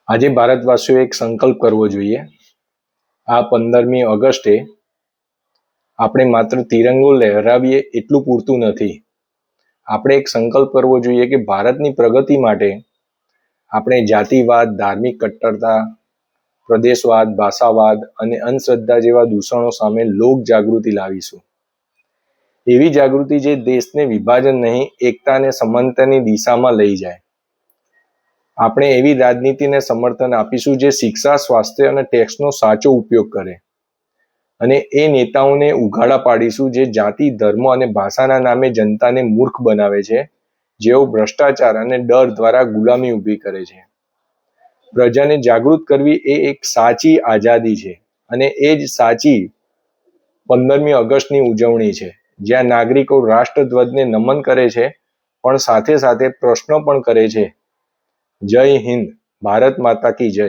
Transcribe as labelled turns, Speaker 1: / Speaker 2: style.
Speaker 1: આજે ભારતવાસીઓ એક સંકલ્પ કરવો જોઈએ. આ 15મી ઓગસ્ટે આપણે માત્ર તિરંગો લહેરાવીએ એટલું પૂરતું નથી. આપણે એક સંકલ્પ કરવો જોઈએ કે ભારતની પ્રગતિ માટે આપણે જાતિવાદ, ધાર્મિક કટ્ટરતા, પ્રદેશવાદ, ભાષાવાદ અને અંધશ્રદ્ધા જેવા દૂષણો સામે લોક જાગૃતિ લાવીશું. એવી જાગૃતિ જે દેશને વિભાજન નહીં, એકતા અને સમાનતાની દિશામાં લઈ જાય. આપણે એવી રાજનીતિને સમર્થન આપીશું જે શિક્ષા, સ્વાસ્થ્ય અને ટેક્સનો સાચો ઉપયોગ કરે. અને એ નેતાઓને ઉઘાડા પાડીશું જે જાતિ, ધર્મ અને ભાષાના નામે જનતાને મૂર્ખ બનાવે છે, જેઓ ભ્રષ્ટાચાર અને ડર દ્વારા ગુલામી ઊભી કરે છે. પ્રજાને જાગૃત કરવી એ એક સાચી આઝાદી છે અને એ જ સાચી 15મી ઓગસ્ટની ઉજવણી છે, જ્યાં નાગરિકો રાષ્ટ્રધ્વજને નમન કરે છે પણ સાથે સાથે પ્રશ્નો પણ કરે છે. જય હિન્દ, ભારત માતા કી જય.